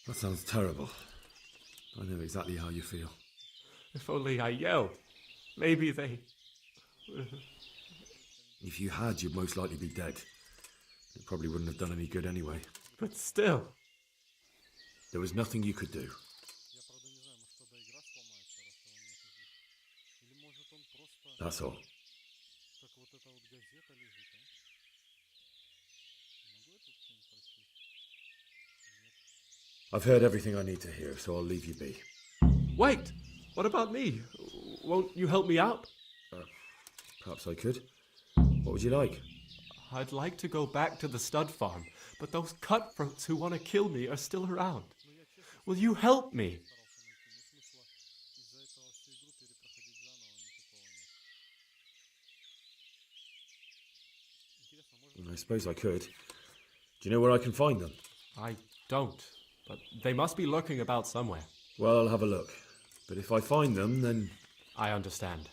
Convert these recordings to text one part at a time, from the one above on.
That sounds terrible. I know exactly how you feel. If only I yelled. Maybe they... If you had, you'd most likely be dead. It probably wouldn't have done any good anyway. But still... There was nothing you could do. That's all. I've heard everything I need to hear, so I'll leave you be. Wait! What about me? Won't you help me out? Perhaps I could. What would you like? I'd like to go back to the stud farm, but those cutthroats who want to kill me are still around. Will you help me? I suppose I could. Do you know where I can find them? I don't, but they must be lurking about somewhere. Well, I'll have a look. But if I find them, then... I understand.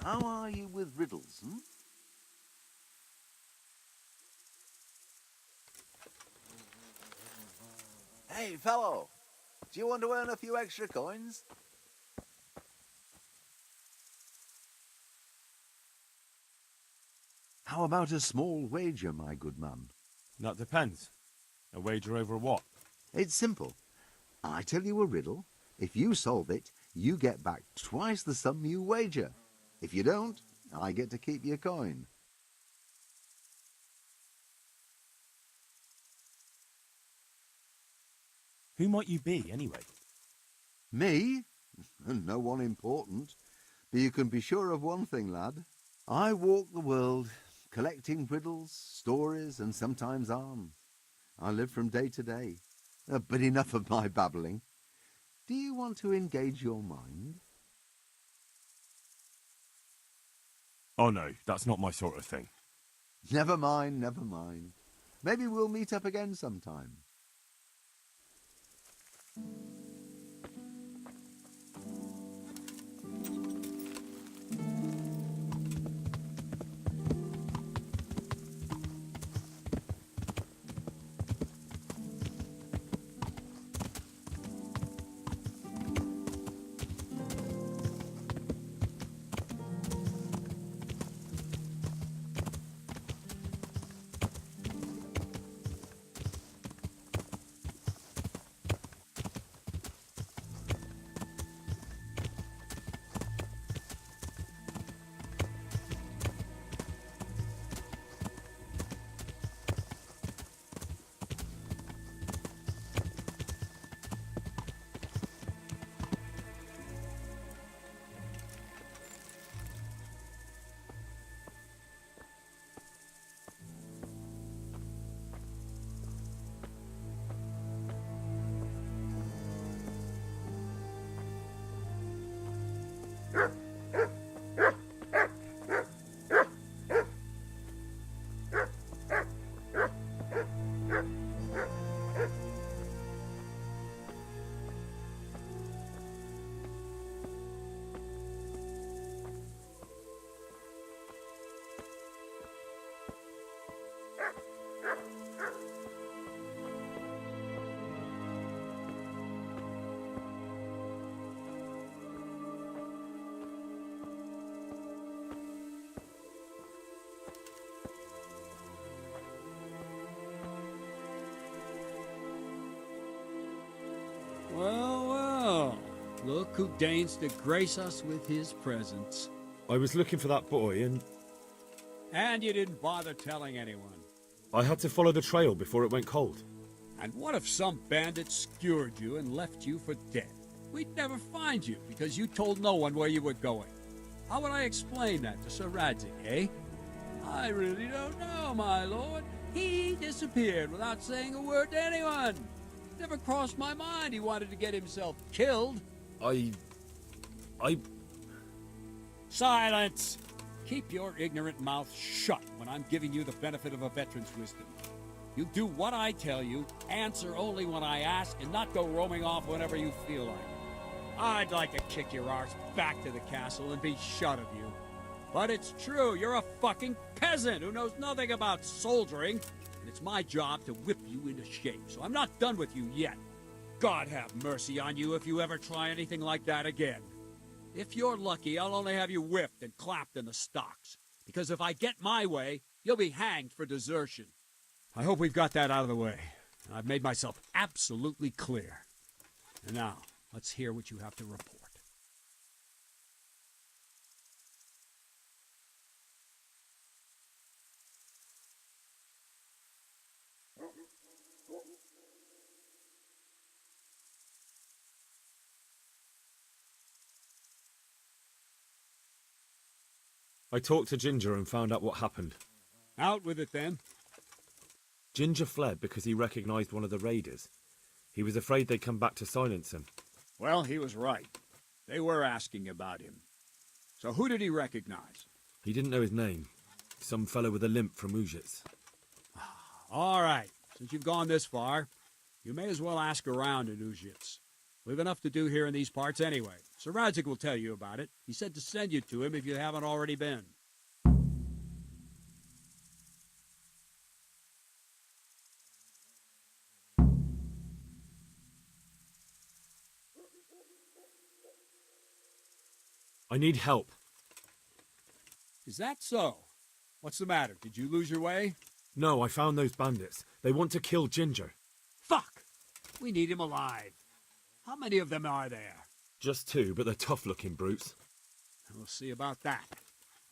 How are you with riddles, hmm? Hey, fellow, do you want to earn a few extra coins? How about a small wager, my good man? That depends. A wager over what? It's simple. I tell you a riddle. If you solve it, you get back twice the sum you wager. If you don't, I get to keep your coin. Who might you be, anyway? Me? No one important. But you can be sure of one thing, lad. I walk the world, collecting riddles, stories, and sometimes arms. I live from day to day. But enough of my babbling. Do you want to engage your mind? Oh no, that's not my sort of thing. Never mind, never mind. Maybe we'll meet up again sometime. Well, well, look who deigns to grace us with his presence. I was looking for that boy and And you didn't bother telling anyone. I had to follow the trail before it went cold. And what if some bandit skewered you and left you for dead? We'd never find you because you told no one where you were going. How would I explain that to Sir Radzik, eh? I really don't know, my lord. He disappeared without saying a word to anyone. Never crossed my mind he wanted to get himself killed. I... Silence! Keep your ignorant mouth shut when I'm giving you the benefit of a veteran's wisdom. You do what I tell you, answer only when I ask, and not go roaming off whenever you feel like it. I'd like to kick your arse back to the castle and be shut of you. But it's true, you're a fucking peasant who knows nothing about soldiering, and it's my job to whip you into shape, so I'm not done with you yet. God have mercy on you if you ever try anything like that again. If you're lucky, I'll only have you whipped and clapped in the stocks, because if I get my way, you'll be hanged for desertion. I hope we've got that out of the way. I've made myself absolutely clear. And now, let's hear what you have to report. I talked to Ginger and found out what happened. Out with it, then. Ginger fled because he recognized one of the raiders. He was afraid they'd come back to silence him. Well, he was right. They were asking about him. So who did he recognize? He didn't know his name. Some fellow with a limp from Ujits. All right. Since you've gone this far, you may as well ask around at Ujits. We've enough to do here in these parts anyway. Sir Radzik will tell you about it. He said to send you to him if you haven't already been. I need help. Is that so? What's the matter? Did you lose your way? No, I found those bandits. They want to kill Ginger. Fuck! We need him alive. How many of them are there? Just 2, but they're tough-looking brutes. We'll see about that.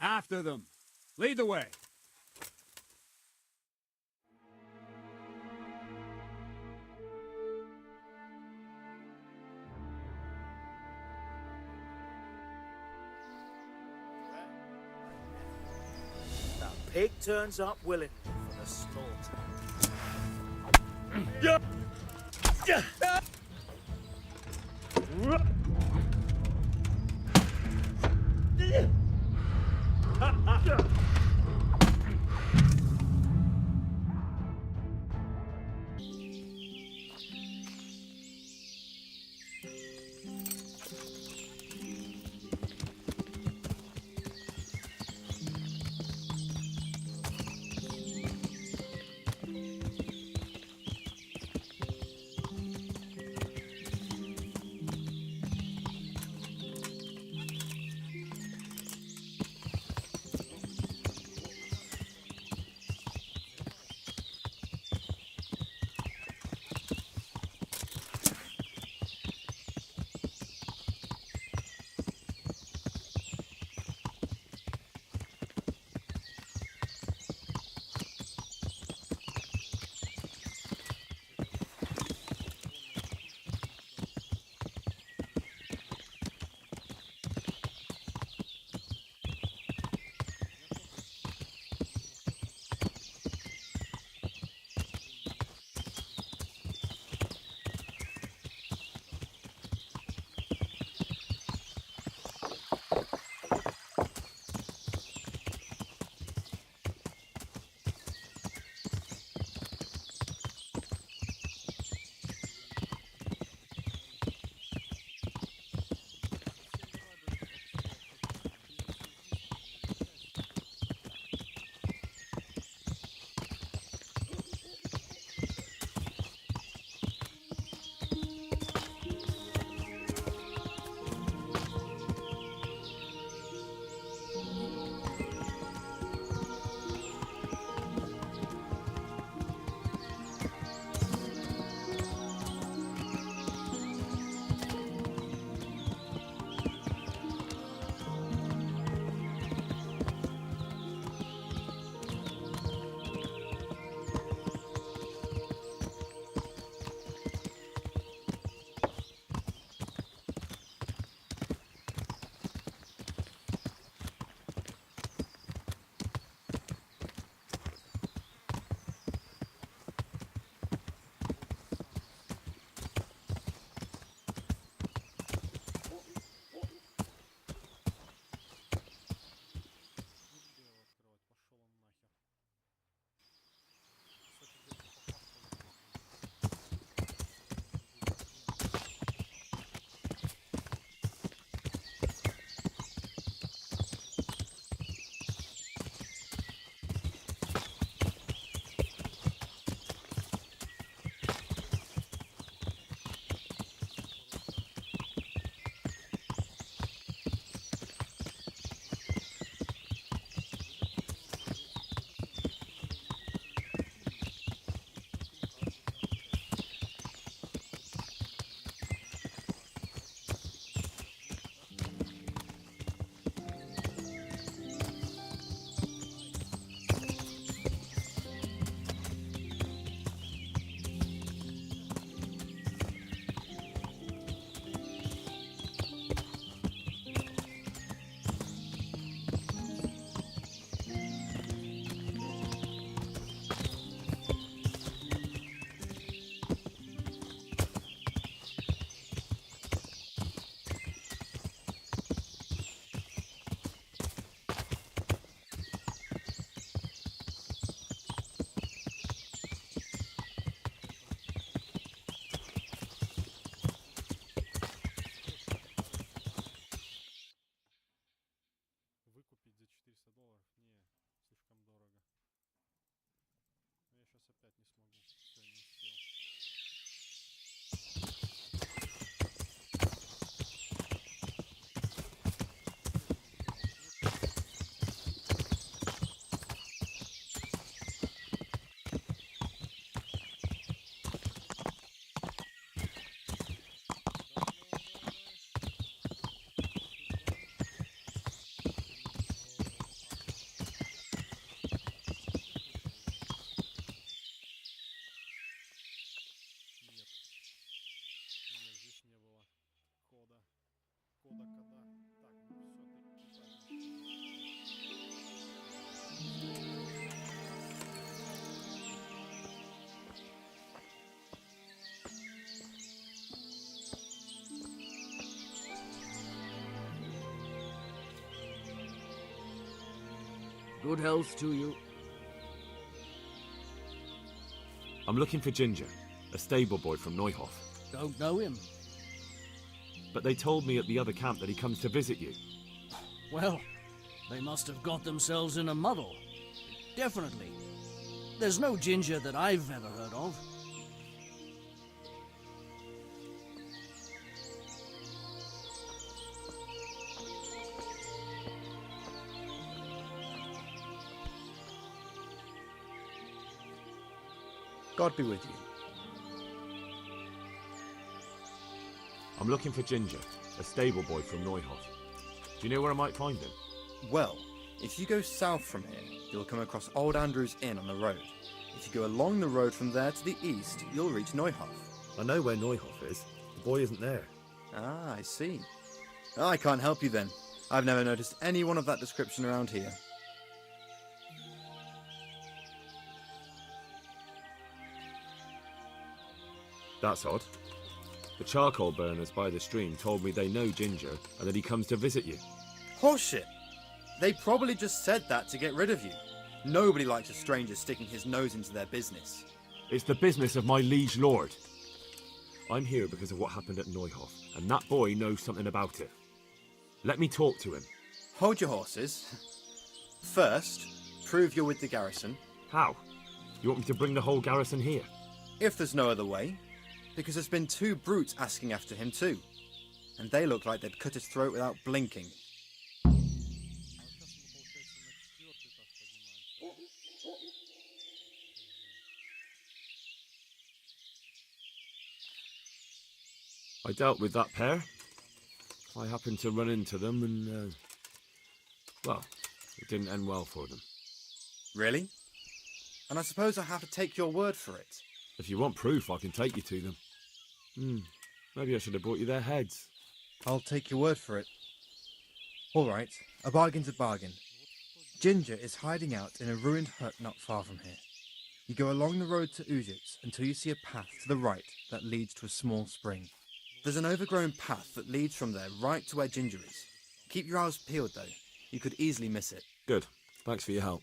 After them. Lead the way. The pig turns up willingly for the slaughter. купить за $400? Не, слишком дорого. Но я сейчас опять не смогу. Все, не успел. Нет. Нет, здесь не было кода. Кода. Так, ну все, Good health to you. I'm looking for Ginger, a stable boy from Neuhof. Don't know him. But they told me at the other camp that he comes to visit you. Well, they must have got themselves in a muddle. Definitely. There's no Ginger that I've ever heard of. God be with you. I'm looking for Ginger, a stable boy from Neuhof. Do you know where I might find him? Well, if you go south from here, you'll come across Old Andrew's Inn on the road. If you go along the road from there to the east, you'll reach Neuhof. I know where Neuhof is. The boy isn't there. Ah, I see. I can't help you then. I've never noticed anyone of that description around here. That's odd. The charcoal burners by the stream told me they know Ginger and that he comes to visit you. Horseshit! They probably just said that to get rid of you. Nobody likes a stranger sticking his nose into their business. It's the business of my liege lord. I'm here because of what happened at Neuhof, and that boy knows something about it. Let me talk to him. Hold your horses. First, prove you're with the garrison. How? You want me to bring the whole garrison here? If there's no other way. Because there's been 2 brutes asking after him too. And they look like they'd cut his throat without blinking. I dealt with that pair. I happened to run into them and, well, it didn't end well for them. Really? And I suppose I have to take your word for it. If you want proof, I can take you to them. Maybe I should have brought you their heads. I'll take your word for it. All right, a bargain's a bargain. Ginger is hiding out in a ruined hut not far from here. You go along the road to Ujits until you see a path to the right that leads to a small spring. There's an overgrown path that leads from there right to where Ginger is. Keep your eyes peeled though. You could easily miss it. Good. Thanks for your help.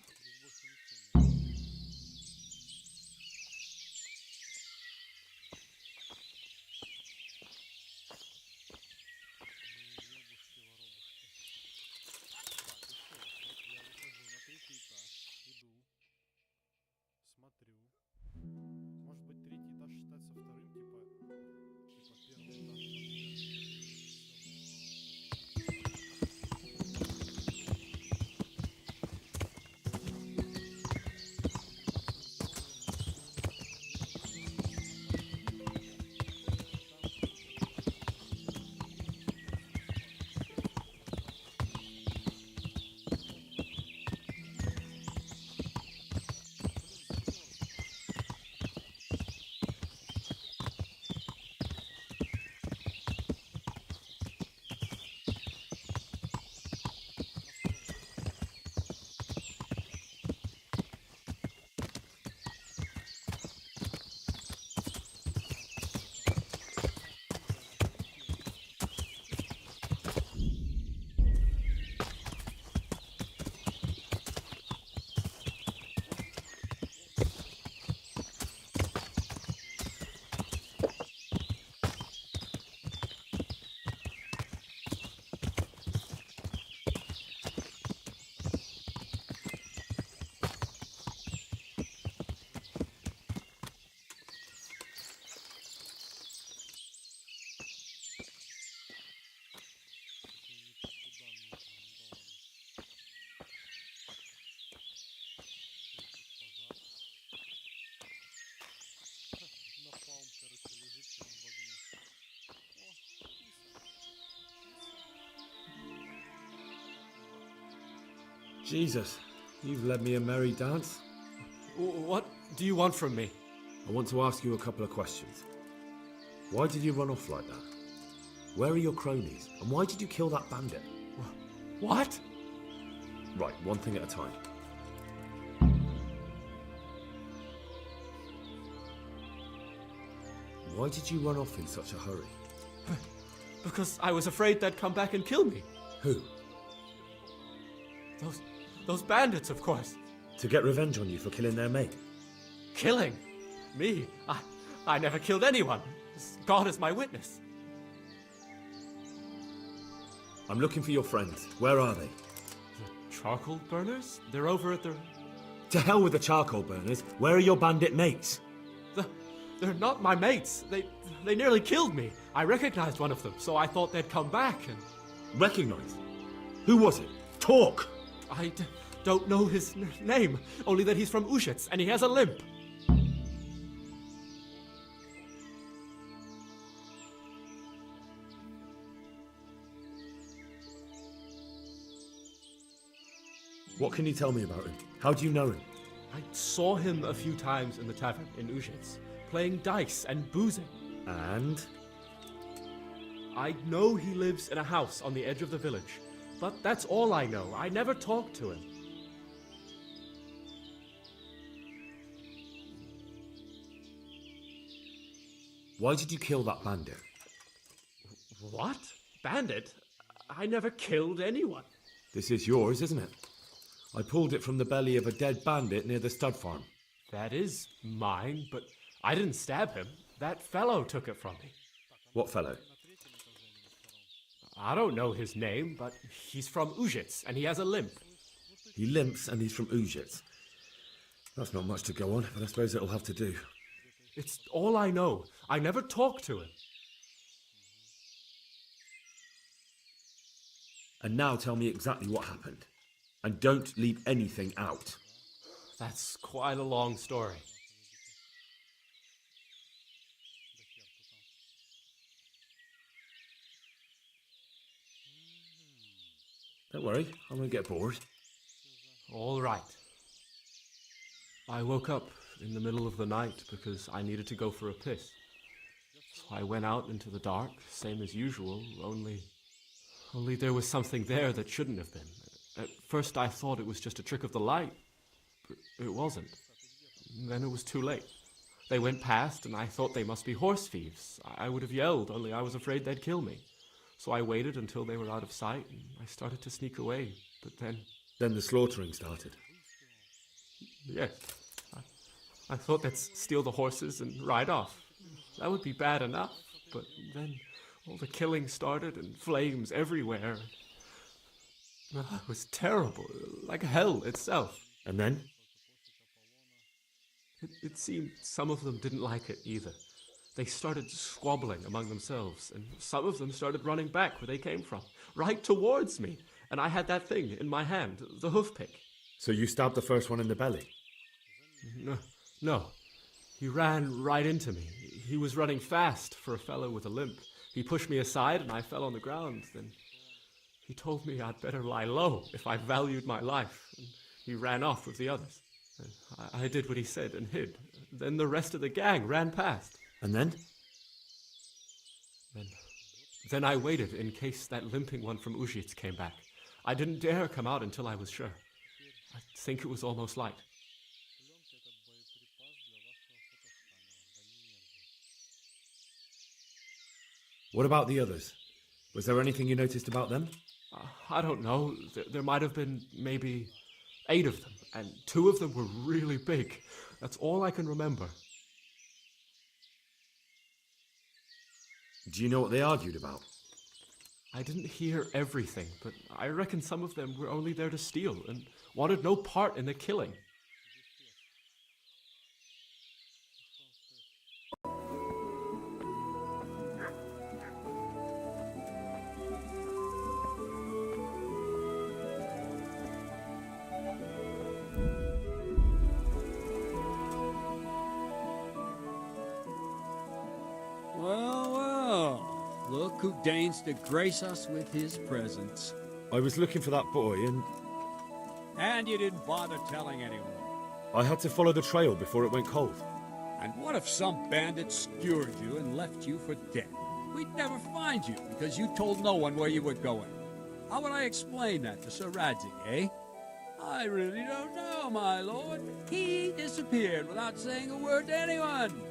Смотрю. Может быть, 3-й этаж считается вторым, типа первый этаж. Jesus, you've led me a merry dance. What do you want from me? I want to ask you a couple of questions. Why did you run off like that? Where are your cronies? And why did you kill that bandit? What? Right, one thing at a time. Why did you run off in such a hurry? Because I was afraid they'd come back and kill me. Who? Those bandits, of course. To get revenge on you for killing their mate? Killing? Me? I never killed anyone. God is my witness. I'm looking for your friends. Where are they? The charcoal burners? They're over at the... To hell with the charcoal burners. Where are your bandit mates? They're not my mates. They nearly killed me. I recognized one of them, so I thought they'd come back and... Recognized? Who was it? Talk! I don't know his name, only that he's from Ushets and he has a limp. What can you tell me about him? How do you know him? I saw him a few times in the tavern in Ushets, playing dice and boozing. And? I know he lives in a house on the edge of the village, but that's all I know. I never talked to him. Why did you kill that bandit? What? Bandit? I never killed anyone. This is yours, isn't it? I pulled it from the belly of a dead bandit near the stud farm. That is mine, but I didn't stab him. That fellow took it from me. What fellow? I don't know his name, but he's from Ushets and he has a limp. He limps and he's from Ushets. That's not much to go on, but I suppose it'll have to do. It's all I know. I never talked to him. And now tell me exactly what happened. And don't leave anything out. That's quite a long story. Don't worry, I won't get bored. All right. I woke up in the middle of the night because I needed to go for a piss. So I went out into the dark, same as usual, only there was something there that shouldn't have been. At first I thought it was just a trick of the light, but it wasn't. Then it was too late. They went past and I thought they must be horse thieves. I would have yelled, only I was afraid they'd kill me. So I waited until they were out of sight and I started to sneak away, but then... Then the slaughtering started. Yes. I thought they'd steal the horses and ride off. That would be bad enough, but then all the killing started and flames everywhere. It was terrible, like hell itself. And then? It seemed some of them didn't like it either. They started squabbling among themselves, and some of them started running back where they came from, right towards me. And I had that thing in my hand, the hoof pick. So you stabbed the first one in the belly? No. He ran right into me. He was running fast for a fellow with a limp. He pushed me aside and I fell on the ground. Then he told me I'd better lie low if I valued my life. And he ran off with the others. And I did what he said and hid. Then the rest of the gang ran past. And then? Then I waited in case that limping one from Ushets came back. I didn't dare come out until I was sure. I think it was almost light. What about the others? Was there anything you noticed about them? I don't know. There might have been maybe 8 of them, and 2 of them were really big. That's all I can remember. Do you know what they argued about? I didn't hear everything, but I reckon some of them were only there to steal and wanted no part in the killing. Well, look who deigns to grace us with his presence. I was looking for that boy and... And you didn't bother telling anyone. I had to follow the trail before it went cold. And what if some bandit skewered you and left you for dead? We'd never find you because you told no one where you were going. How would I explain that to Sir Radzig, eh? I really don't know, my lord. He disappeared without saying a word to anyone.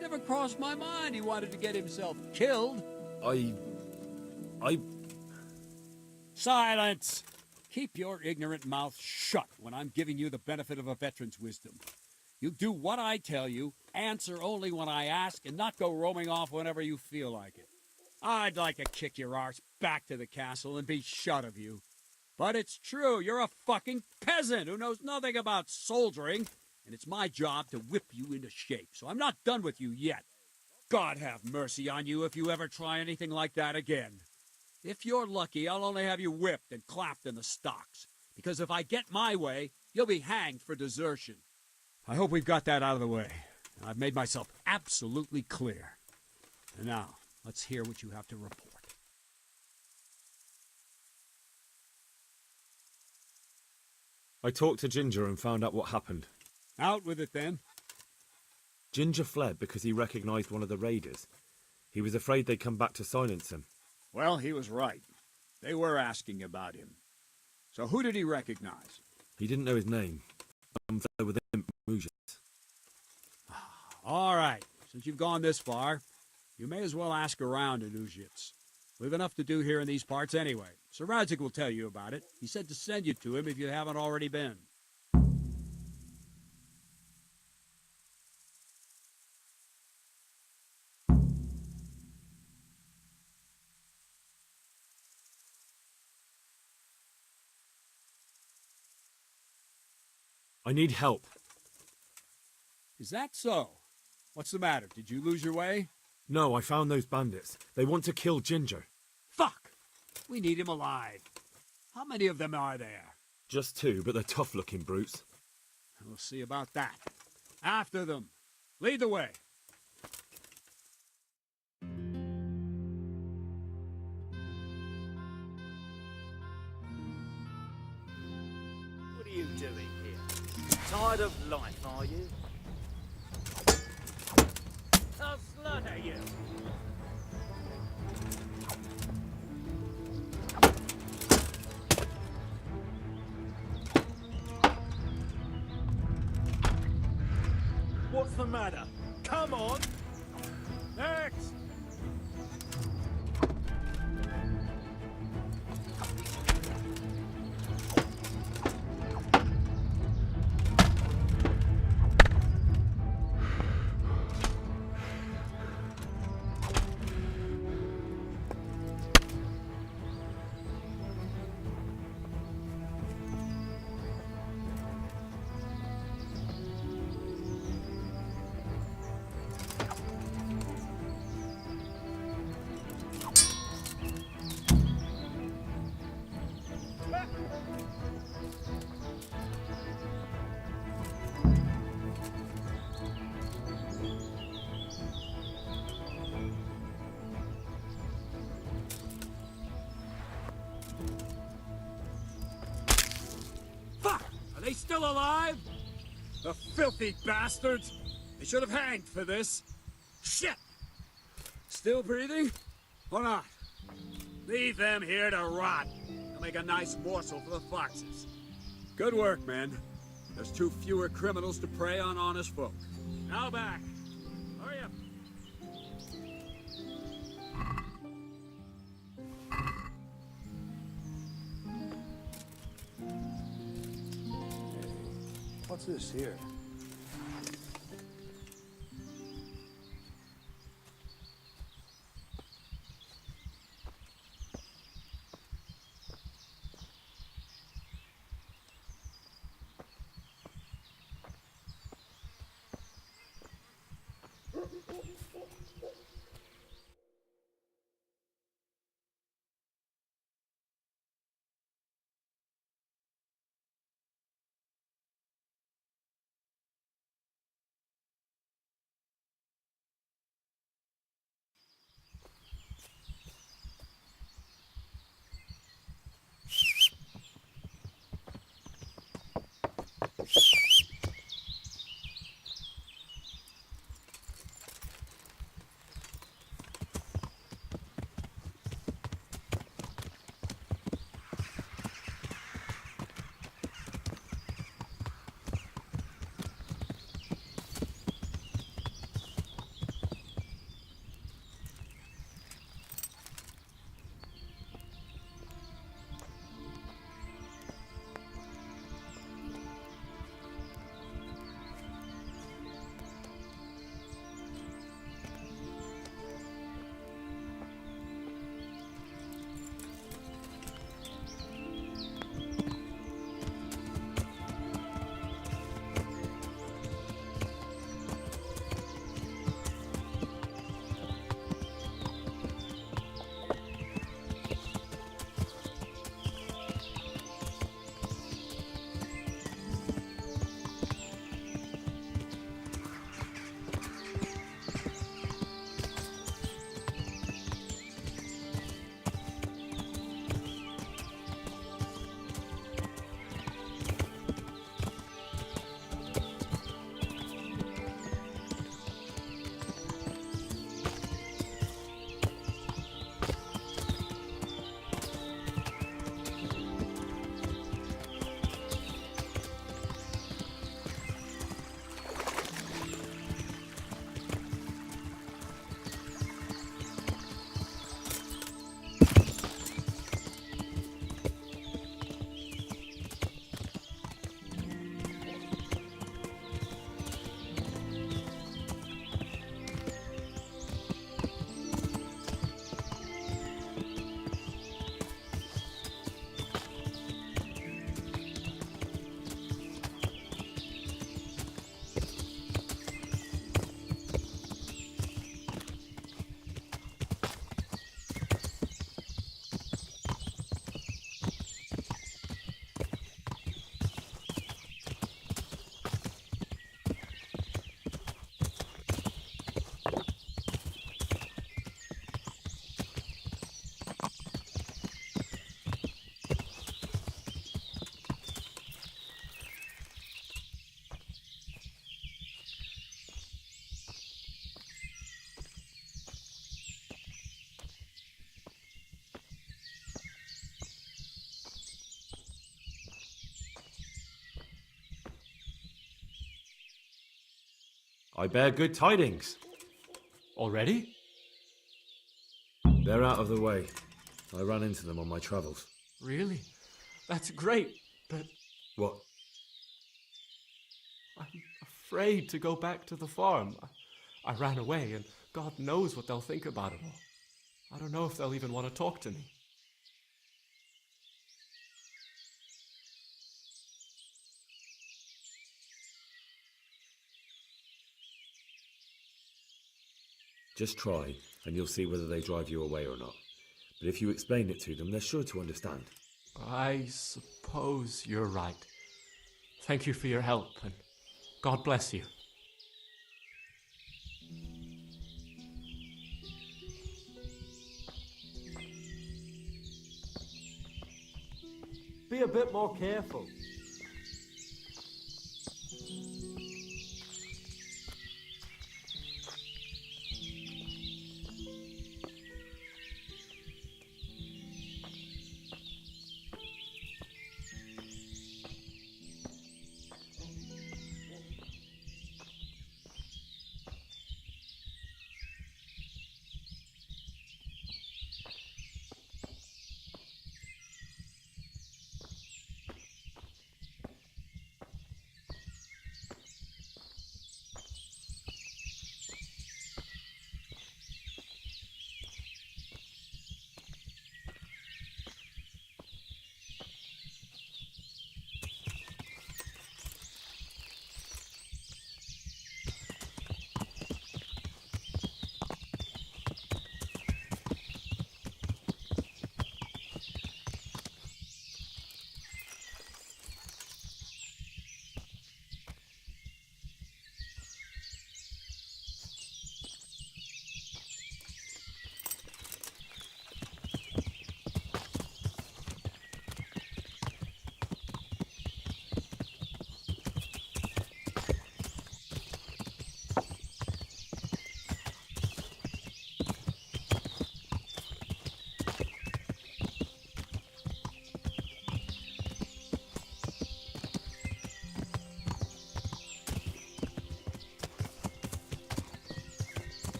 Never crossed my mind he wanted to get himself killed. I... Silence! Keep your ignorant mouth shut when I'm giving you the benefit of a veteran's wisdom. You do what I tell you, answer only when I ask, and not go roaming off whenever you feel like it. I'd like to kick your arse back to the castle and be shut of you. But it's true, you're a fucking peasant who knows nothing about soldiering, and it's my job to whip you into shape, so I'm not done with you yet. God have mercy on you if you ever try anything like that again. If you're lucky, I'll only have you whipped and clapped in the stocks, because if I get my way, you'll be hanged for desertion. I hope we've got that out of the way. I've made myself absolutely clear. And now, let's hear what you have to report. I talked to Ginger and found out what happened. Out with it, then. Ginger fled because he recognized one of the raiders. He was afraid they'd come back to silence him. Well, he was right. They were asking about him. So who did he recognize? He didn't know his name. Some fellow with imp illusions. All right. Since you've gone this far, you may as well ask around in Uzhitz. We've enough to do here in these parts anyway. Sir Radzig will tell you about it. He said to send you to him if you haven't already been. I need help. Is that so? What's the matter? Did you lose your way? No, I found those bandits. They want to kill Ginger. Fuck! We need him alive. How many of them are there? Just 2, but they're tough-looking brutes. We'll see about that. After them. Lead the way. What are you doing here? Tired of life, are you? I'll slaughter you! What's the matter? Come on! Next! Are they still alive? The filthy bastards! They should have hanged for this. Shit! Still breathing? Or not? Leave them here to rot. They'll make a nice morsel for the foxes. Good work, men. There's 2 fewer criminals to prey on honest folk. Now back. Hurry up. What's this here? I bear good tidings. Already? They're out of the way. I ran into them on my travels. Really? That's great, but What? I'm afraid to go back to the farm. I ran away, and God knows what they'll think about it all. I don't know if they'll even want to talk to me. Just try, and you'll see whether they drive you away or not. But if you explain it to them, they're sure to understand. I suppose you're right. Thank you for your help, and God bless you. Be a bit more careful.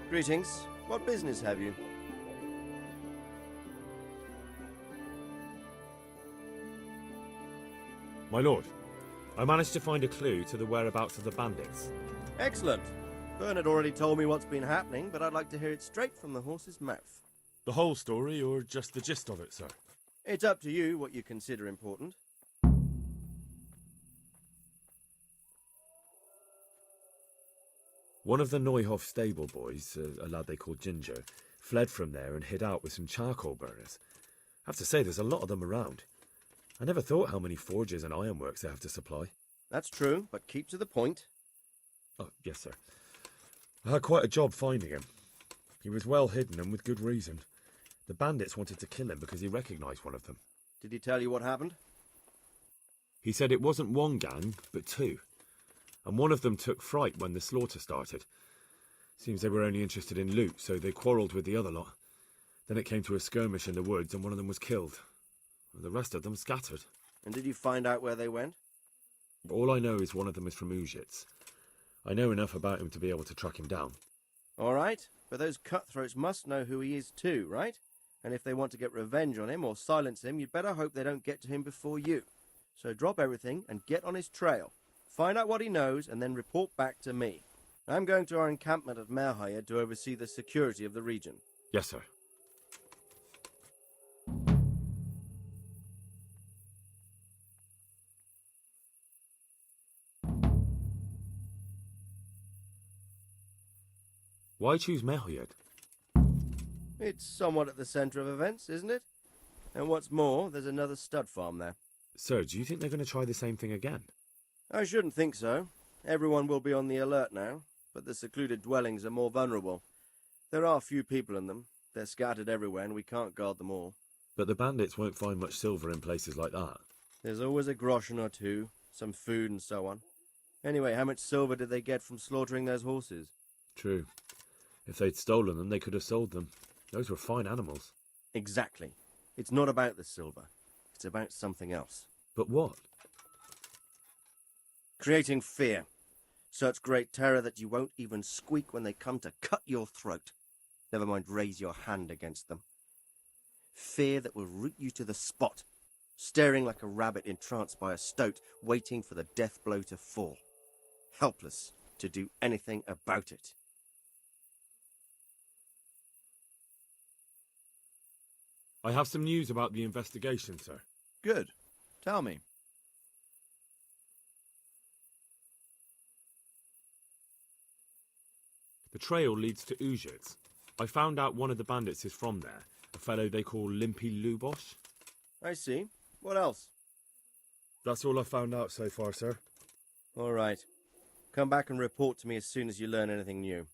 Greetings. What business have you? My lord, I managed to find a clue to the whereabouts of the bandits. Excellent. Bernard already told me what's been happening, but I'd like to hear it straight from the horse's mouth. The whole story or just the gist of it, sir? It's up to you what you consider important. One of the Neuhoff stable boys, a lad they called Ginger, fled from there and hid out with some charcoal burners. I have to say, there's a lot of them around. I never thought how many forges and ironworks they have to supply. That's true, but keep to the point. Oh, yes, sir. I had quite a job finding him. He was well hidden and with good reason. The bandits wanted to kill him because he recognised one of them. Did he tell you what happened? He said it wasn't one gang, but two. And one of them took fright when the slaughter started. Seems they were only interested in loot, so they quarrelled with the other lot. Then it came to a skirmish in the woods and one of them was killed. And the rest of them scattered. And did you find out where they went? All I know is one of them is from Uzhitz. I know enough about him to be able to track him down. All right, but those cutthroats must know who he is too, right? And if they want to get revenge on him or silence him, you'd better hope they don't get to him before you. So drop everything and get on his trail. Find out what he knows and then report back to me. I'm going to our encampment at Merhayed to oversee the security of the region. Yes, sir. Why choose Merhayed? It's somewhat at the centre of events, isn't it? And what's more, there's another stud farm there. Sir, do you think they're going to try the same thing again? I shouldn't think so. Everyone will be on the alert now, but the secluded dwellings are more vulnerable. There are few people in them. They're scattered everywhere and we can't guard them all. But the bandits won't find much silver in places like that. There's always a groschen or two, some food and so on. Anyway, how much silver did they get from slaughtering those horses? True. If they'd stolen them, they could have sold them. Those were fine animals. Exactly. It's not about the silver. It's about something else. But what? Creating fear. Such great terror that you won't even squeak when they come to cut your throat. Never mind raise your hand against them. Fear that will root you to the spot, staring like a rabbit entranced by a stoat, waiting for the death blow to fall. Helpless to do anything about it. I have some news about the investigation, sir. Good. Tell me. The trail leads to Uzhitz. I found out one of the bandits is from there, a fellow they call Limpy Lubosh. I see. What else? That's all I've found out so far, sir. All right. Come back and report to me as soon as you learn anything new.